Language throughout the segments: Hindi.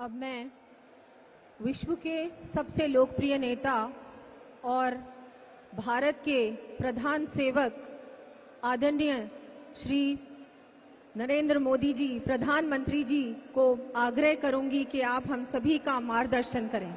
अब मैं विश्व के सबसे लोकप्रिय नेता और भारत के प्रधान सेवक आदरणीय श्री नरेंद्र मोदी जी, प्रधानमंत्री जी को आग्रह करूंगी कि आप हम सभी का मार्गदर्शन करें।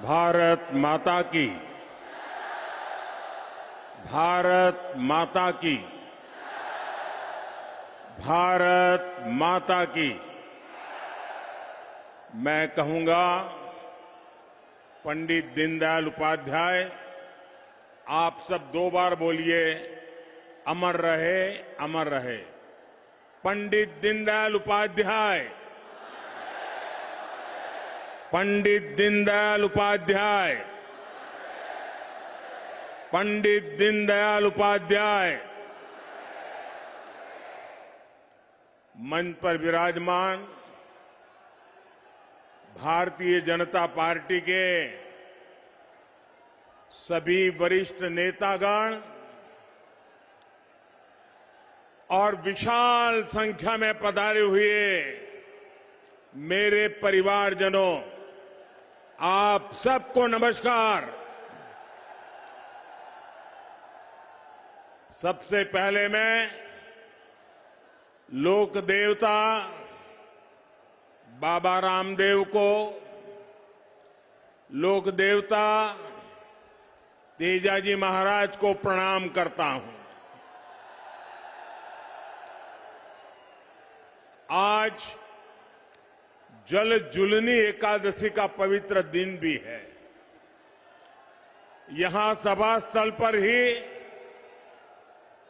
भारत माता की, भारत माता की, भारत माता की। मैं कहूंगा, पंडित दीनदयाल उपाध्याय, आप सब 2 बार बोलिए, अमर रहे, अमर रहे। पंडित दीनदयाल उपाध्याय, पंडित दीनदयाल उपाध्याय, पंडित दीनदयाल उपाध्याय। मंच पर विराजमान भारतीय जनता पार्टी के सभी वरिष्ठ नेतागण और विशाल संख्या में पधारे हुए मेरे परिवारजनों, आप सबको नमस्कार। सबसे पहले मैं लोक देवता बाबा रामदेव को, लोक देवता तेजाजी महाराज को प्रणाम करता हूं। आज जल जुलनी एकादशी का पवित्र दिन भी है। यहां सभा स्थल पर ही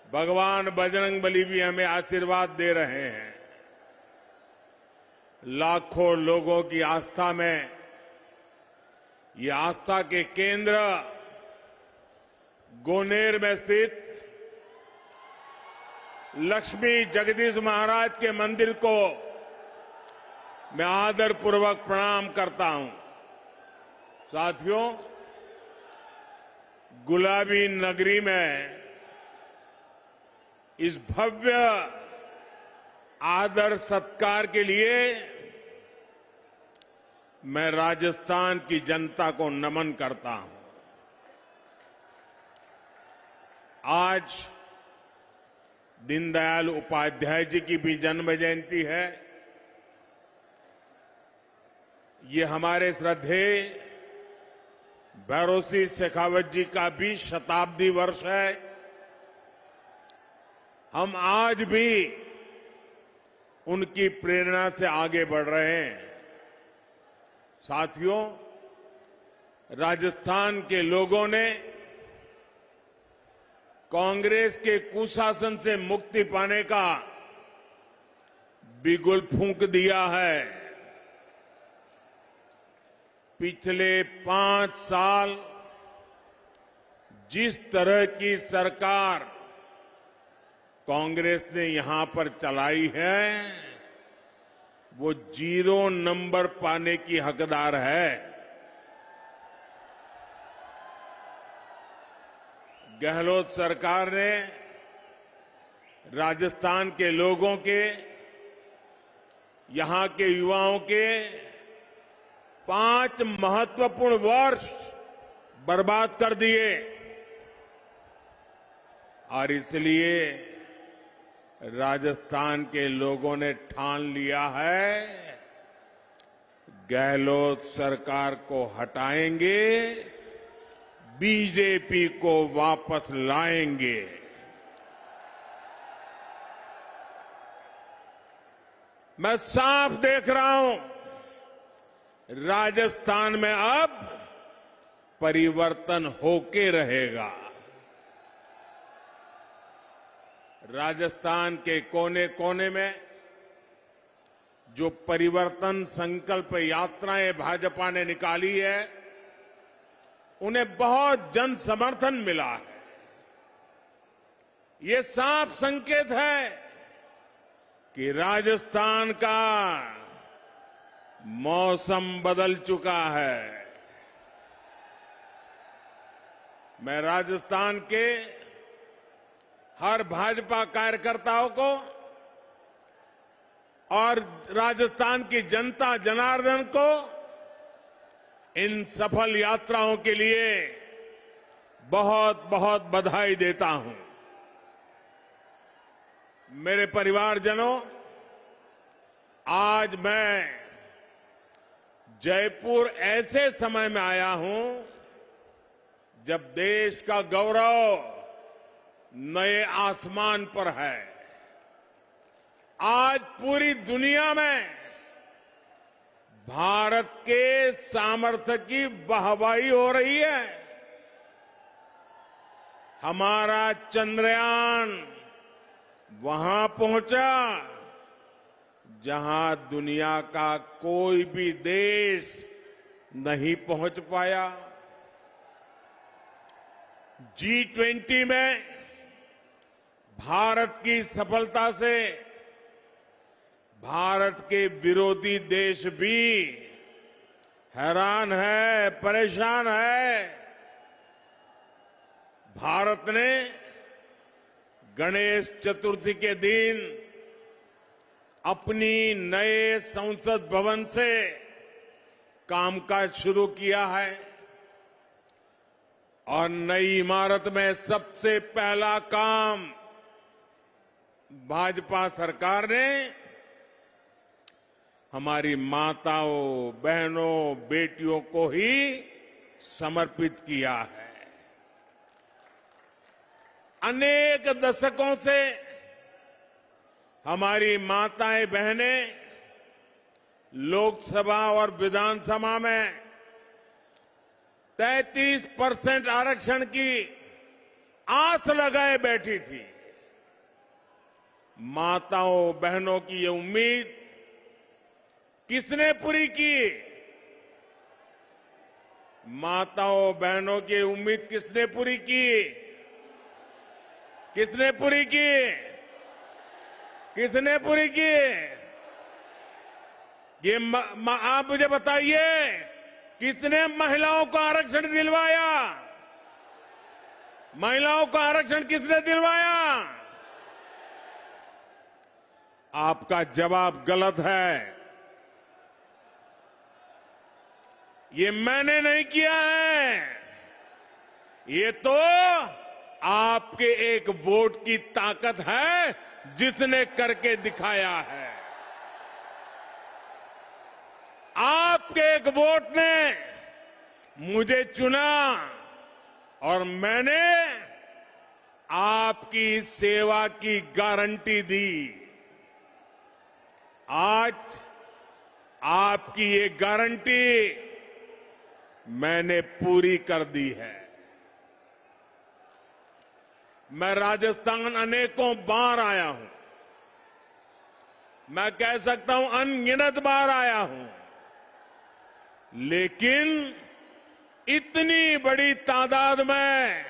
भगवान बजरंगबली भी हमें आशीर्वाद दे रहे हैं। लाखों लोगों की आस्था में ये आस्था के केंद्र गोनेर में स्थित लक्ष्मी जगदीश महाराज के मंदिर को मैं आदरपूर्वक प्रणाम करता हूं। साथियों, गुलाबी नगरी में इस भव्य आदर सत्कार के लिए मैं राजस्थान की जनता को नमन करता हूं। आज दीनदयाल उपाध्याय जी की भी जन्म जयंती है। ये हमारे श्रद्धेय भैरों सिंह शेखावत जी का भी शताब्दी वर्ष है। हम आज भी उनकी प्रेरणा से आगे बढ़ रहे हैं। साथियों, राजस्थान के लोगों ने कांग्रेस के कुशासन से मुक्ति पाने का बिगुल फूंक दिया है। पिछले 5 साल जिस तरह की सरकार कांग्रेस ने यहां पर चलाई है, वो 0 नंबर पाने की हकदार है। गहलोत सरकार ने राजस्थान के लोगों के, यहां के युवाओं के 5 महत्वपूर्ण वर्ष बर्बाद कर दिए और इसलिए राजस्थान के लोगों ने ठान लिया है, गहलोत सरकार को हटाएंगे, बीजेपी को वापस लाएंगे। मैं साफ देख रहा हूं, राजस्थान में अब परिवर्तन होके रहेगा। राजस्थान के कोने कोने में जो परिवर्तन संकल्प यात्राएं भाजपा ने निकाली है, उन्हें बहुत जन समर्थन मिला है। ये साफ संकेत है कि राजस्थान का मौसम बदल चुका है। मैं राजस्थान के हर भाजपा कार्यकर्ताओं को और राजस्थान की जनता जनार्दन को इन सफल यात्राओं के लिए बहुत बहुत बधाई देता हूं। मेरे परिवारजनों, आज मैं जयपुर ऐसे समय में आया हूं जब देश का गौरव नए आसमान पर है। आज पूरी दुनिया में भारत के सामर्थ्य की वाहवाही हो रही है। हमारा चंद्रयान वहां पहुंचा जहां दुनिया का कोई भी देश नहीं पहुंच पाया। G20 में भारत की सफलता से भारत के विरोधी देश भी हैरान है, परेशान है। भारत ने गणेश चतुर्थी के दिन अपनी नए संसद भवन से कामकाज शुरू किया है और नई इमारत में सबसे पहला काम भाजपा सरकार ने हमारी माताओं, बहनों, बेटियों को ही समर्पित किया है। अनेक दशकों से हमारी माताएं, बहनें लोकसभा और विधानसभा में 33% आरक्षण की आस लगाए बैठी थी। माताओं, बहनों की ये उम्मीद किसने पूरी की? माताओं, बहनों की उम्मीद किसने पूरी की? किसने पूरी की? किसने पूरी की? ये आप मुझे बताइए, कितने महिलाओं को आरक्षण दिलवाया? महिलाओं को आरक्षण किसने दिलवाया? आपका जवाब गलत है। ये मैंने नहीं किया है, ये तो आपके एक वोट की ताकत है जिसने करके दिखाया है। आपके एक वोट ने मुझे चुना और मैंने आपकी सेवा की गारंटी दी। आज आपकी ये गारंटी मैंने पूरी कर दी है। मैं राजस्थान अनेकों बार आया हूं, मैं कह सकता हूं अनगिनत बार आया हूं, लेकिन इतनी बड़ी तादाद में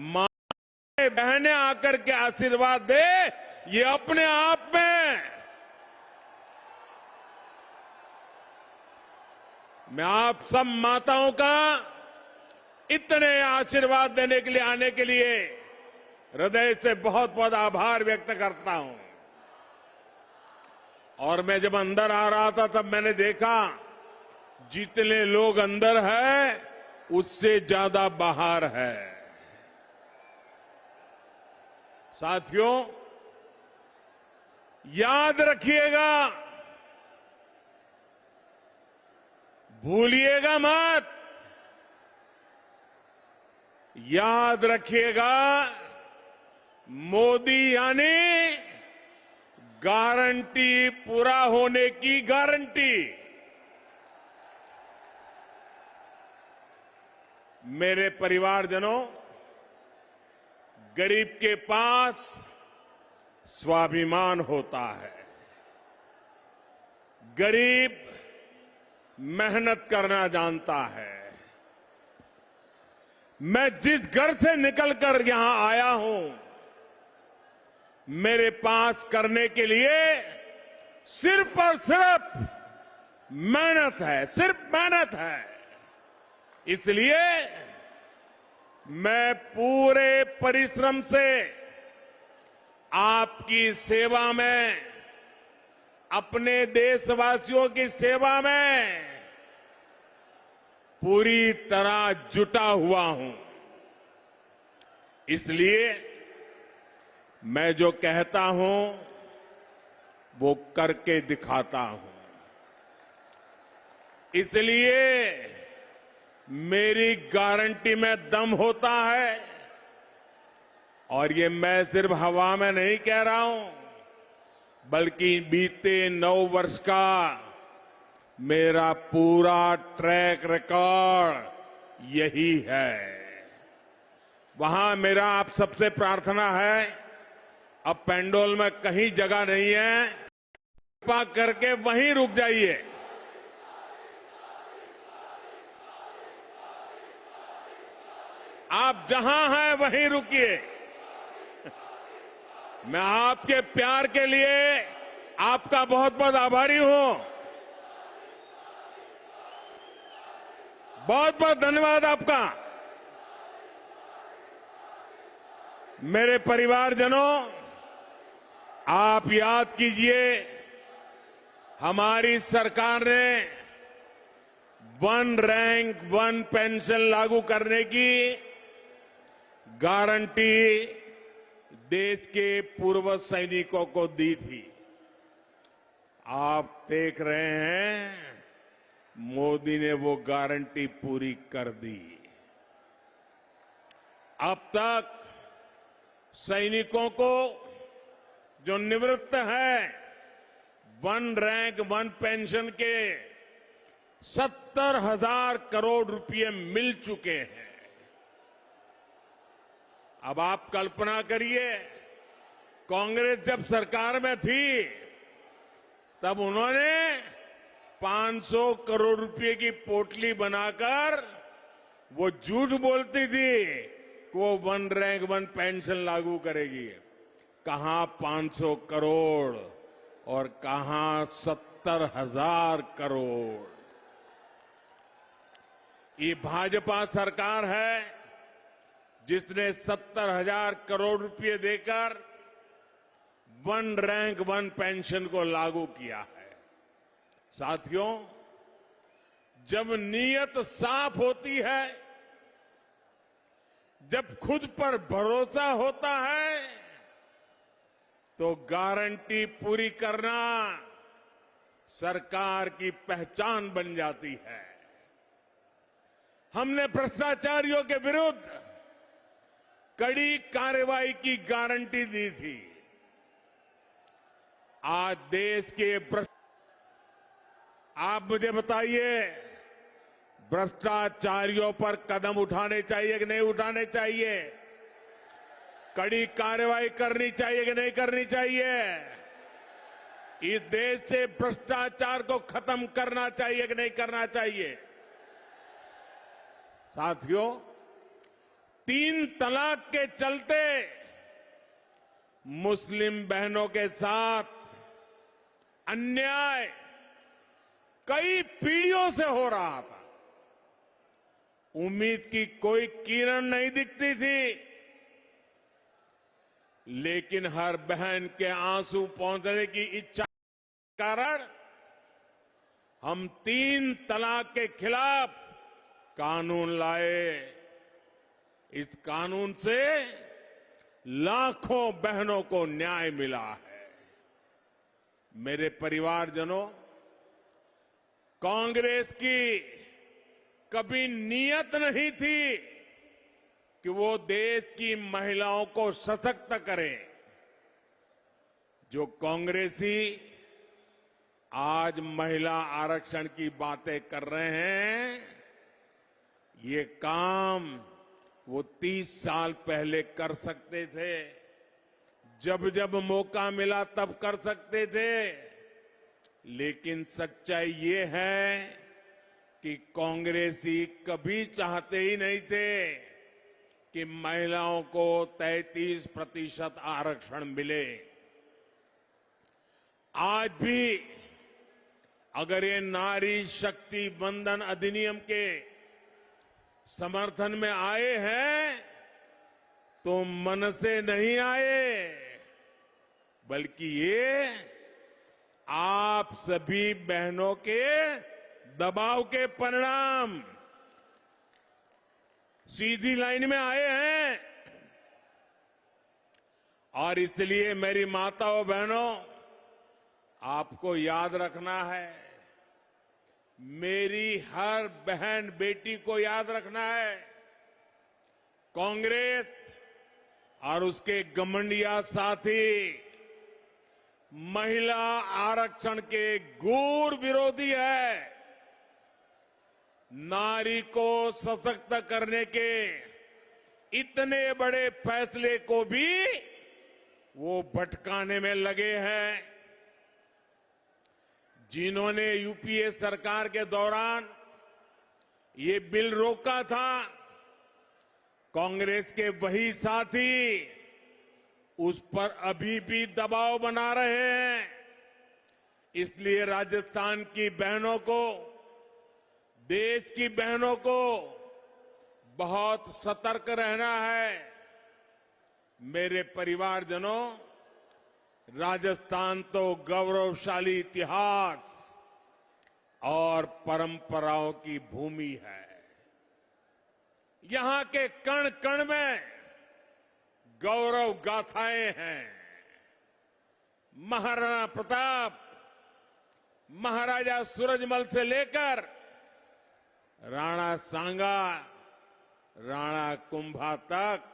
माताएं, बहनें आकर के आशीर्वाद दे, ये अपने आप में मैं आप सब माताओं का इतने आशीर्वाद देने के लिए, आने के लिए हृदय से बहुत बहुत आभार व्यक्त करता हूं। और मैं जब अंदर आ रहा था तब मैंने देखा जितने लोग अंदर है उससे ज्यादा बाहर है। साथियों, याद रखिएगा, भूलिएगा मत, याद रखिएगा, मोदी यानी गारंटी पूरा होने की गारंटी। मेरे परिवारजनों, गरीब के पास स्वाभिमान होता है। गरीब मेहनत करना जानता है। मैं जिस घर से निकलकर यहां आया हूं, मेरे पास करने के लिए सिर्फ और सिर्फ मेहनत है, सिर्फ मेहनत है। इसलिए मैं पूरे परिश्रम से आपकी सेवा में, अपने देशवासियों की सेवा में पूरी तरह जुटा हुआ हूं। इसलिए मैं जो कहता हूं वो करके दिखाता हूं। इसलिए मेरी गारंटी में दम होता है, और ये मैं सिर्फ हवा में नहीं कह रहा हूं, बल्कि बीते 9 वर्ष का मेरा पूरा ट्रैक रिकॉर्ड यही है। वहां मेरा आप सबसे प्रार्थना है, अब पेंडोल में कहीं जगह नहीं है, कृपा करके वहीं रुक जाइए। आप जहां हैं वहीं रुकिए। मैं आपके प्यार के लिए आपका बहुत बहुत आभारी हूं। बहुत बहुत धन्यवाद आपका। मेरे परिवारजनों, आप याद कीजिए, हमारी सरकार ने 1 रैंक 1 पेंशन लागू करने की गारंटी देश के पूर्व सैनिकों को दी थी। आप देख रहे हैं, मोदी ने वो गारंटी पूरी कर दी। अब तक सैनिकों को जो निवृत्त है 1 रैंक 1 पेंशन के 70,000 करोड़ रुपए मिल चुके हैं। अब आप कल्पना करिए, कांग्रेस जब सरकार में थी तब उन्होंने 500 करोड़ रुपए की पोटली बनाकर वो झूठ बोलती थी कि वो 1 रैंक 1 पेंशन लागू करेगी। कहां 500 करोड़ और कहां 70,000 करोड़। ये भाजपा सरकार है जिसने 70,000 करोड़ रुपए देकर 1 रैंक 1 पेंशन को लागू किया है। साथियों, जब नीयत साफ होती है, जब खुद पर भरोसा होता है, तो गारंटी पूरी करना सरकार की पहचान बन जाती है। हमने भ्रष्टाचारियों के विरुद्ध कड़ी कार्रवाई की गारंटी दी थी। आज देश के आप मुझे बताइए, भ्रष्टाचारियों पर कदम उठाने चाहिए कि नहीं उठाने चाहिए? कड़ी कार्रवाई करनी चाहिए कि नहीं करनी चाहिए? इस देश से भ्रष्टाचार को खत्म करना चाहिए कि नहीं करना चाहिए? साथियों, 3 तलाक के चलते मुस्लिम बहनों के साथ अन्याय कई पीढ़ियों से हो रहा था। उम्मीद की कोई किरण नहीं दिखती थी, लेकिन हर बहन के आंसू पहुंचने की इच्छा के कारण हम 3 तलाक के खिलाफ कानून लाए। इस कानून से लाखों बहनों को न्याय मिला है। मेरे परिवारजनों, कांग्रेस की कभी नीयत नहीं थी कि वो देश की महिलाओं को सशक्त करे। जो कांग्रेसी आज महिला आरक्षण की बातें कर रहे हैं, ये काम वो 30 साल पहले कर सकते थे। जब जब मौका मिला तब कर सकते थे। लेकिन सच्चाई ये है कि कांग्रेसी कभी चाहते ही नहीं थे कि महिलाओं को 33% आरक्षण मिले। आज भी अगर ये नारी शक्ति बंधन अधिनियम के समर्थन में आए हैं तो मन से नहीं आए, बल्कि ये आप सभी बहनों के दबाव के परिणाम सीधी लाइन में आए हैं। और इसलिए मेरी माताओं बहनों, आपको याद रखना है, मेरी हर बहन बेटी को याद रखना है, कांग्रेस और उसके घमंडिया साथी महिला आरक्षण के घोर विरोधी है। नारी को सशक्त करने के इतने बड़े फैसले को भी वो भटकाने में लगे हैं। जिन्होंने यूपीए सरकार के दौरान ये बिल रोका था, कांग्रेस के वही साथी उस पर अभी भी दबाव बना रहे हैं। इसलिए राजस्थान की बहनों को, देश की बहनों को बहुत सतर्क रहना है। मेरे परिवारजनों, राजस्थान तो गौरवशाली इतिहास और परंपराओं की भूमि है। यहां के कण कण में गौरव गाथाएं हैं। महाराणा प्रताप, महाराजा सूरजमल से लेकर राणा सांगा, राणा कुंभा तक,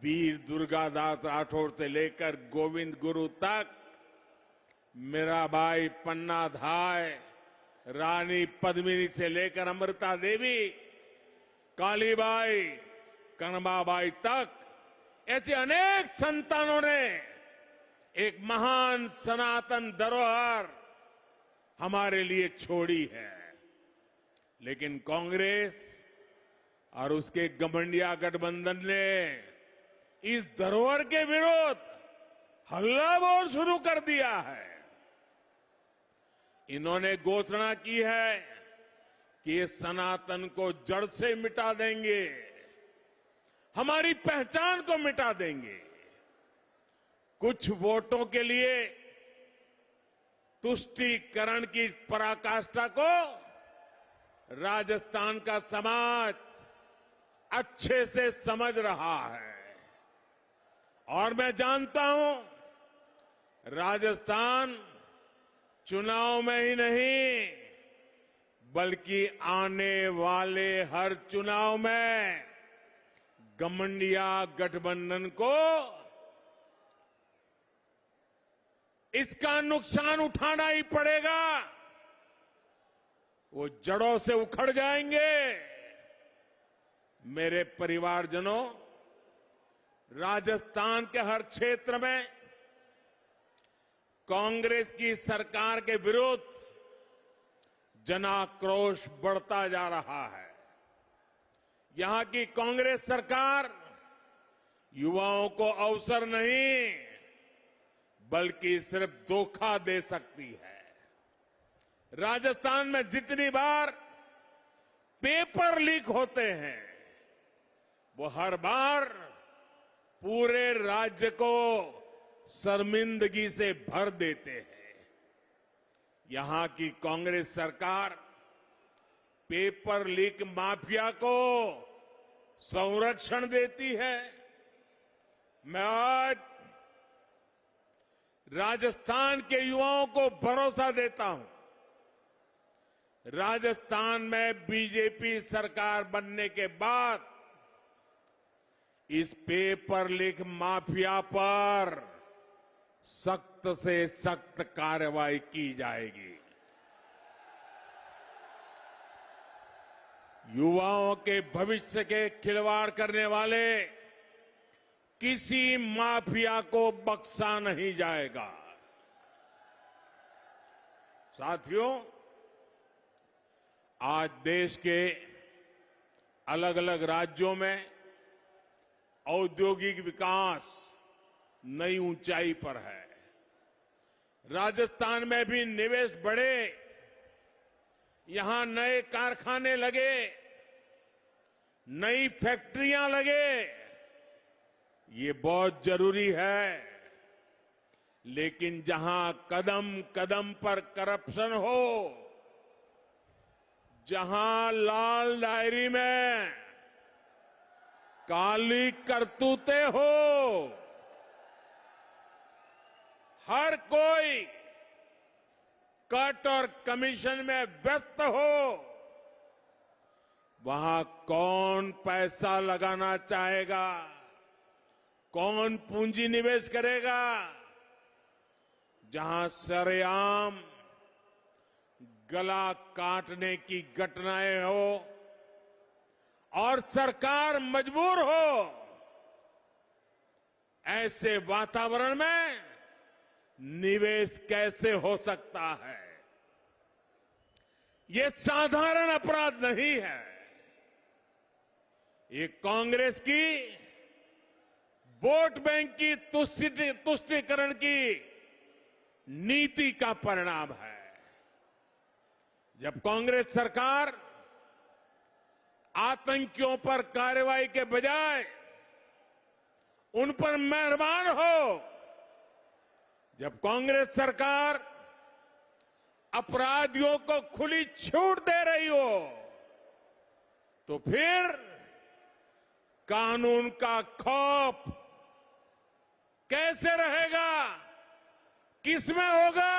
वीर दुर्गादास राठौर से लेकर गोविंद गुरु तक, मीराबाई, पन्ना धाय, रानी पद्मिनी से लेकर अमृता देवी, कालीबाई, कनबाबाई तक, ऐसे अनेक संतानों ने एक महान सनातन धरोहर हमारे लिए छोड़ी है। लेकिन कांग्रेस और उसके घमंडिया गठबंधन ने इस धरोहर के विरोध हल्ला बोल शुरू कर दिया है। इन्होंने घोषणा की है कि ये सनातन को जड़ से मिटा देंगे, हमारी पहचान को मिटा देंगे। कुछ वोटों के लिए तुष्टीकरण की पराकाष्ठा को राजस्थान का समाज अच्छे से समझ रहा है। और मैं जानता हूं, राजस्थान चुनाव में ही नहीं, बल्कि आने वाले हर चुनाव में घमंडिया गठबंधन को इसका नुकसान उठाना ही पड़ेगा। वो जड़ों से उखड़ जाएंगे। मेरे परिवारजनों, राजस्थान के हर क्षेत्र में कांग्रेस की सरकार के विरुद्ध जनाक्रोश बढ़ता जा रहा है। यहां की कांग्रेस सरकार युवाओं को अवसर नहीं, बल्कि सिर्फ धोखा दे सकती है। राजस्थान में जितनी बार पेपर लीक होते हैं, वो हर बार पूरे राज्य को शर्मिंदगी से भर देते हैं। यहां की कांग्रेस सरकार पेपर लीक माफिया को संरक्षण देती है। मैं आज राजस्थान के युवाओं को भरोसा देता हूं, राजस्थान में बीजेपी सरकार बनने के बाद इस पेपर लीक माफिया पर सख्त से सख्त कार्रवाई की जाएगी। युवाओं के भविष्य के खिलवाड़ करने वाले किसी माफिया को बख्शा नहीं जाएगा। साथियों, आज देश के अलग अलग राज्यों में औद्योगिक विकास नई ऊंचाई पर है। राजस्थान में भी निवेश बढ़े, यहां नए कारखाने लगे, नई फैक्ट्रियां लगे, ये बहुत जरूरी है। लेकिन जहां कदम कदम पर करप्शन हो, जहां लाल डायरी में काली करतूतें हो, हर कोई कट और कमीशन में व्यस्त हो, वहां कौन पैसा लगाना चाहेगा, कौन पूंजी निवेश करेगा? जहां सरेआम गला काटने की घटनाएं हो और सरकार मजबूर हो, ऐसे वातावरण में निवेश कैसे हो सकता है? ये साधारण अपराध नहीं है। ये कांग्रेस की वोट बैंक की तुष्टीकरण की नीति का परिणाम है। जब कांग्रेस सरकार आतंकियों पर कार्रवाई के बजाय उन पर मेहरबान हो, जब कांग्रेस सरकार अपराधियों को खुली छूट दे रही हो, तो फिर कानून का खौफ कैसे रहेगा, किसमें होगा?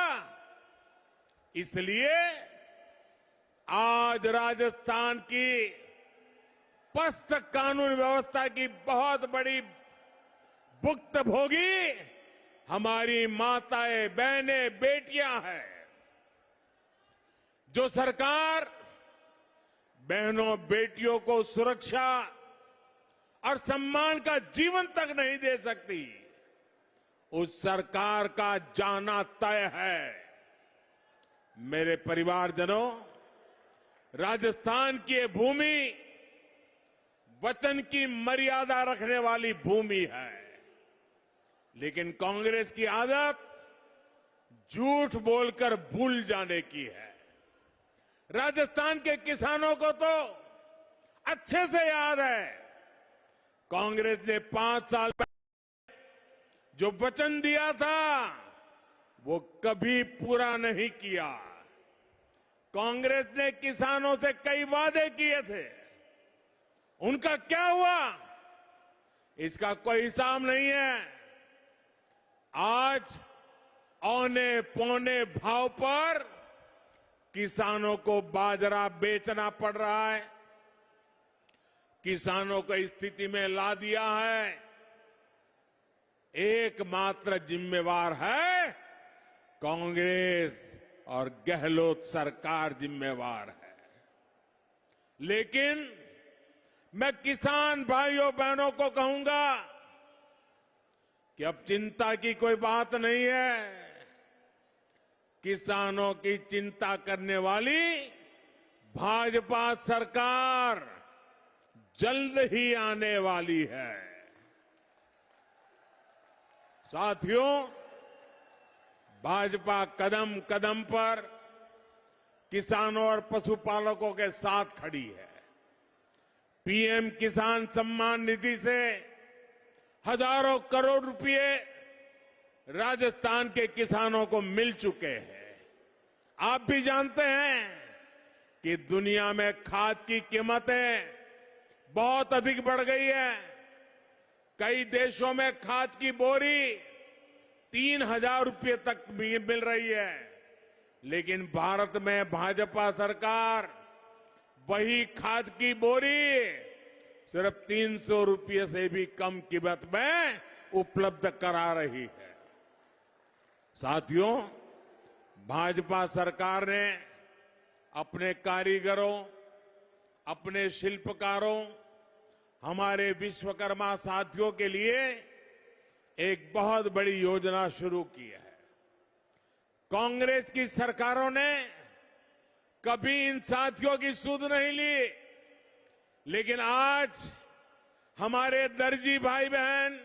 इसलिए आज राजस्थान की पस्त कानून व्यवस्था की बहुत बड़ी भुक्तभोगी हमारी माताएं, बहनें, बेटियां हैं। जो सरकार बहनों बेटियों को सुरक्षा और सम्मान का जीवन तक नहीं दे सकती, उस सरकार का जाना तय है। मेरे परिवारजनों, राजस्थान की ये भूमि वचन की मर्यादा रखने वाली भूमि है, लेकिन कांग्रेस की आदत झूठ बोलकर भूल जाने की है। राजस्थान के किसानों को तो अच्छे से याद है, कांग्रेस ने 5 साल पहले जो वचन दिया था वो कभी पूरा नहीं किया। कांग्रेस ने किसानों से कई वादे किए थे, उनका क्या हुआ इसका कोई हिसाब नहीं है। आज औने पौने भाव पर किसानों को बाजरा बेचना पड़ रहा है, किसानों को स्थिति में ला दिया है। एकमात्र जिम्मेवार है कांग्रेस और गहलोत सरकार जिम्मेवार है। लेकिन मैं किसान भाइयों बहनों को कहूंगा कि अब चिंता की कोई बात नहीं है। किसानों की चिंता करने वाली भाजपा सरकार जल्द ही आने वाली है। साथियों, भाजपा कदम कदम पर किसानों और पशुपालकों के साथ खड़ी है। पीएम किसान सम्मान निधि से हजारों करोड़ रुपए राजस्थान के किसानों को मिल चुके हैं। आप भी जानते हैं कि दुनिया में खाद की कीमतें बहुत अधिक बढ़ गई है। कई देशों में खाद की बोरी 3,000 रुपये तक मिल रही है, लेकिन भारत में भाजपा सरकार वही खाद की बोरी सिर्फ 300 रुपये से भी कम कीमत में उपलब्ध करा रही है। साथियों, भाजपा सरकार ने अपने कारीगरों, अपने शिल्पकारों, हमारे विश्वकर्मा साथियों के लिए एक बहुत बड़ी योजना शुरू की है। कांग्रेस की सरकारों ने कभी इन साथियों की सुध नहीं ली, लेकिन आज हमारे दर्जी भाई बहन,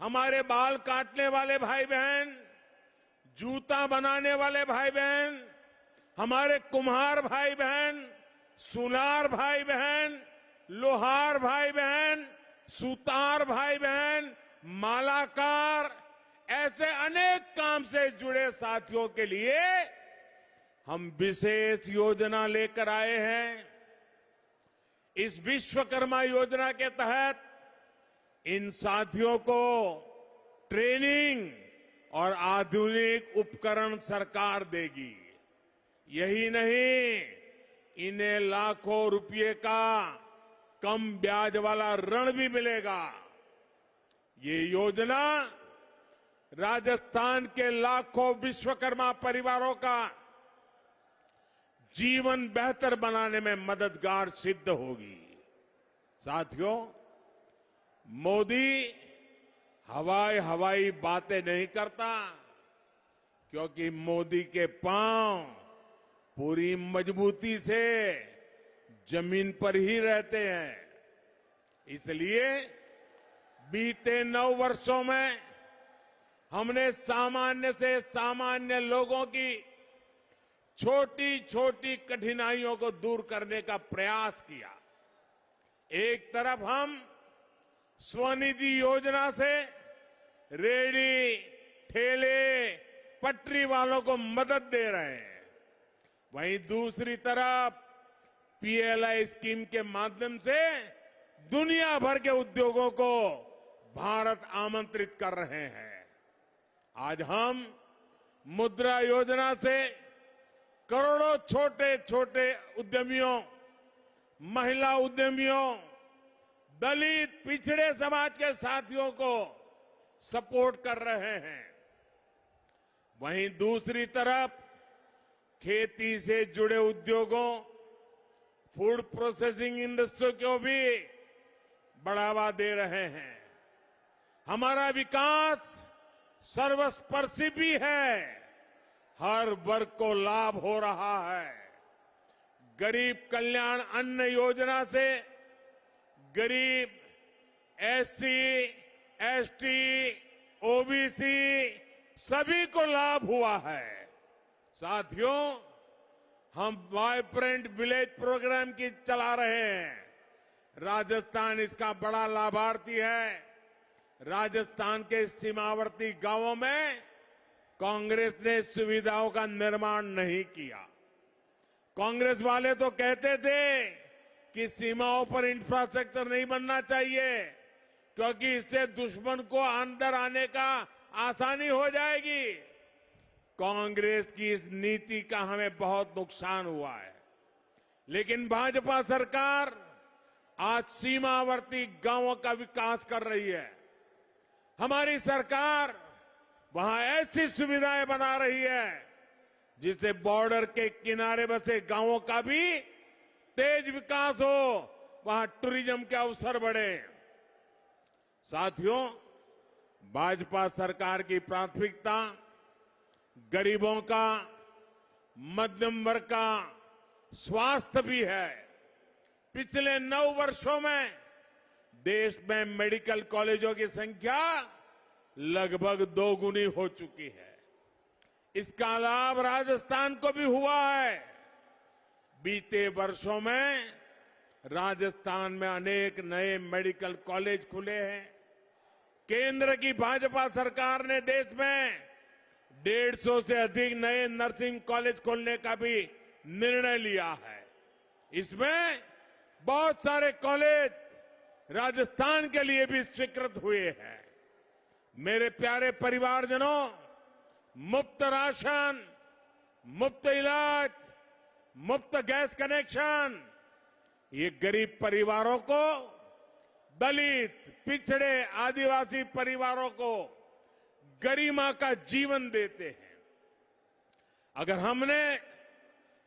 हमारे बाल काटने वाले भाई बहन, जूता बनाने वाले भाई बहन, हमारे कुम्हार भाई बहन, सुनार भाई बहन, लोहार भाई बहन, सुतार भाई बहन, मालाकार, ऐसे अनेक काम से जुड़े साथियों के लिए हम विशेष योजना लेकर आए हैं। इस विश्वकर्मा योजना के तहत इन साथियों को ट्रेनिंग और आधुनिक उपकरण सरकार देगी। यही नहीं, इन्हें लाखों रुपए का कम ब्याज वाला ऋण भी मिलेगा। ये योजना राजस्थान के लाखों विश्वकर्मा परिवारों का जीवन बेहतर बनाने में मददगार सिद्ध होगी। साथियों, मोदी हवाई बातें नहीं करता, क्योंकि मोदी के पांव पूरी मजबूती से जमीन पर ही रहते हैं। इसलिए बीते 9 वर्षों में हमने सामान्य से सामान्य लोगों की छोटी छोटी कठिनाइयों को दूर करने का प्रयास किया। एक तरफ हम स्वनिधि योजना से रेहड़ी, ठेले, पटरी वालों को मदद दे रहे हैं, वहीं दूसरी तरफ पीएलआई स्कीम के माध्यम से दुनिया भर के उद्योगों को भारत आमंत्रित कर रहे हैं। आज हम मुद्रा योजना से करोड़ों छोटे छोटे उद्यमियों, महिला उद्यमियों, दलित पिछड़े समाज के साथियों को सपोर्ट कर रहे हैं। वहीं दूसरी तरफ खेती से जुड़े उद्योगों, फूड प्रोसेसिंग इंडस्ट्री को भी बढ़ावा दे रहे हैं। हमारा विकास सर्वस्पर्शी भी है, हर वर्ग को लाभ हो रहा है। गरीब कल्याण अन्न योजना से गरीब, एससी, एसटी, ओबीसी सभी को लाभ हुआ है। साथियों, हम वाइब्रेंट विलेज प्रोग्राम की चला रहे हैं। राजस्थान इसका बड़ा लाभार्थी है। राजस्थान के सीमावर्ती गांवों में कांग्रेस ने सुविधाओं का निर्माण नहीं किया। कांग्रेस वाले तो कहते थे कि सीमाओं पर इंफ्रास्ट्रक्चर नहीं बनना चाहिए, क्योंकि इससे दुश्मन को अंदर आने का आसानी हो जाएगी। कांग्रेस की इस नीति का हमें बहुत नुकसान हुआ है। लेकिन भाजपा सरकार आज सीमावर्ती गांवों का विकास कर रही है। हमारी सरकार वहां ऐसी सुविधाएं बना रही है जिससे बॉर्डर के किनारे बसे गांवों का भी तेज विकास हो, वहां टूरिज्म के अवसर बढ़े। साथियों, भाजपा सरकार की प्राथमिकता गरीबों का, मध्यम वर्ग का स्वास्थ्य भी है। पिछले 9 वर्षों में देश में मेडिकल कॉलेजों की संख्या लगभग 2 गुनी हो चुकी है। इसका लाभ राजस्थान को भी हुआ है। बीते वर्षों में राजस्थान में अनेक नए मेडिकल कॉलेज खुले हैं। केंद्र की भाजपा सरकार ने देश में 150 से अधिक नए नर्सिंग कॉलेज खोलने का भी निर्णय लिया है। इसमें बहुत सारे कॉलेज राजस्थान के लिए भी स्वीकृत हुए हैं। मेरे प्यारे परिवारजनों, मुफ्त राशन, मुफ्त इलाज, मुफ्त गैस कनेक्शन, ये गरीब परिवारों को, दलित, पिछड़े, आदिवासी परिवारों को गरिमा का जीवन देते हैं। अगर हमने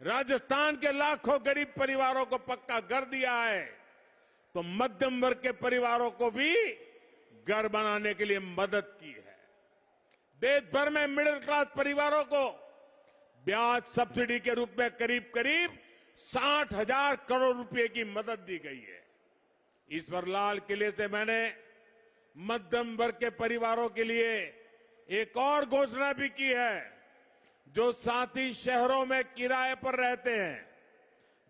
राजस्थान के लाखों गरीब परिवारों को पक्का घर दिया है, तो मध्यम वर्ग के परिवारों को भी घर बनाने के लिए मदद की है। देश भर में मिडिल क्लास परिवारों को ब्याज सब्सिडी के रूप में करीब करीब 60,000 करोड़ रुपए की मदद दी गई है। ईश्वर लाल किले से मैंने मध्यम वर्ग के परिवारों के लिए एक और घोषणा भी की है। जो साथी शहरों में किराए पर रहते हैं,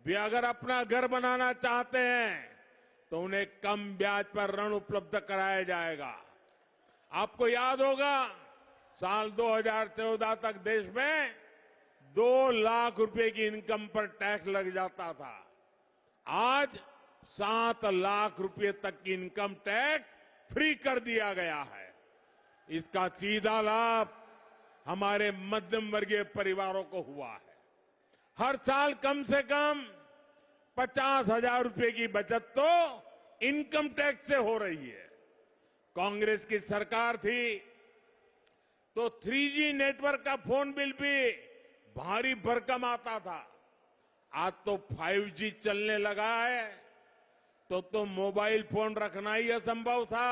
वे अगर अपना घर बनाना चाहते हैं तो उन्हें कम ब्याज पर ऋण उपलब्ध कराया जाएगा। आपको याद होगा साल 2014 तक देश में 2 लाख रुपए की इनकम पर टैक्स लग जाता था। आज 7 लाख रुपए तक की इनकम टैक्स फ्री कर दिया गया है। इसका सीधा लाभ हमारे मध्यम वर्गीय परिवारों को हुआ है। हर साल कम से कम 50,000 रुपए की बचत तो इनकम टैक्स से हो रही है। कांग्रेस की सरकार थी तो 3G नेटवर्क का फोन बिल भी भारी भरकम आता था। आज तो 5G चलने लगा है तो मोबाइल फोन रखना ही असंभव था।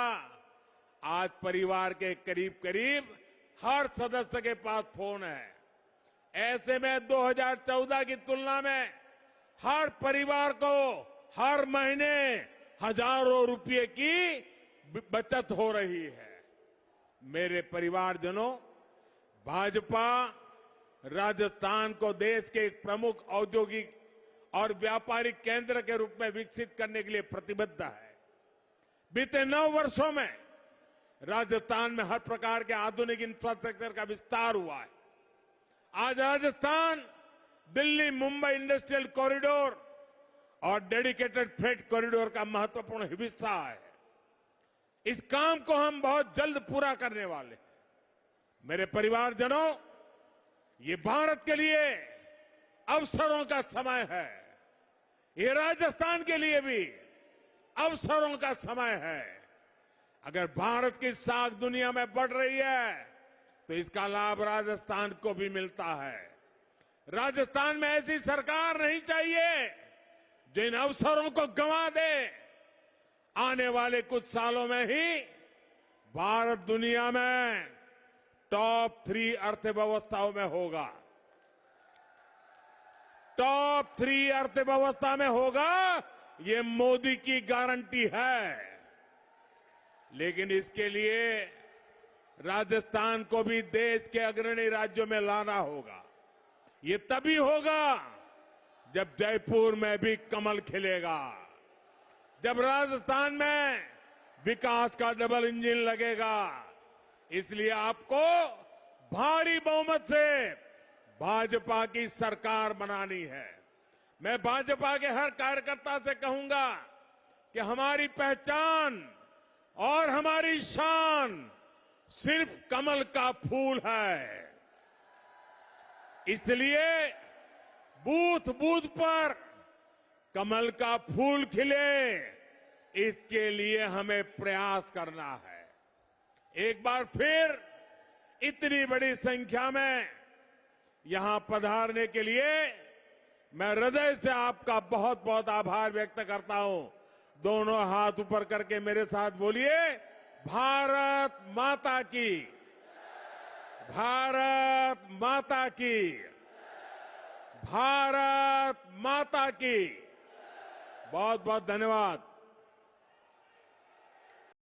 आज परिवार के करीब करीब हर सदस्य के पास फोन है। ऐसे में 2014 की तुलना में हर परिवार को हर महीने हजारों रुपए की बचत हो रही है। मेरे परिवारजनों, भाजपा राजस्थान को देश के एक प्रमुख औद्योगिक और व्यापारिक केंद्र के रूप में विकसित करने के लिए प्रतिबद्ध है। बीते 9 वर्षों में राजस्थान में हर प्रकार के आधुनिक इंफ्रास्ट्रक्चर का विस्तार हुआ है। आज राजस्थान दिल्ली मुंबई इंडस्ट्रियल कॉरिडोर और डेडिकेटेड फ्रेट कॉरिडोर का महत्वपूर्ण हिस्सा है। इस काम को हम बहुत जल्द पूरा करने वाले हैं। मेरे परिवारजनों, ये भारत के लिए अवसरों का समय है। ये राजस्थान के लिए भी अवसरों का समय है। अगर भारत की साख दुनिया में बढ़ रही है तो इसका लाभ राजस्थान को भी मिलता है। राजस्थान में ऐसी सरकार नहीं चाहिए जो इन अवसरों को गंवा दे। आने वाले कुछ सालों में ही भारत दुनिया में टॉप 3 अर्थव्यवस्थाओं में होगा। टॉप 3 अर्थव्यवस्था में होगा, ये मोदी की गारंटी है। लेकिन इसके लिए राजस्थान को भी देश के अग्रणी राज्यों में लाना होगा। ये तभी होगा जब जयपुर में भी कमल खिलेगा, जब राजस्थान में विकास का डबल इंजन लगेगा। इसलिए आपको भारी बहुमत से भाजपा की सरकार बनानी है। मैं भाजपा के हर कार्यकर्ता से कहूंगा कि हमारी पहचान और हमारी शान सिर्फ कमल का फूल है। इसलिए बूथ बूथ पर कमल का फूल खिले, इसके लिए हमें प्रयास करना है। एक बार फिर इतनी बड़ी संख्या में यहां पधारने के लिए मैं हृदय से आपका बहुत बहुत आभार व्यक्त करता हूं। दोनों हाथ ऊपर करके मेरे साथ बोलिए, भारत माता की, भारत माता की, भारत माता की। बहुत बहुत धन्यवाद।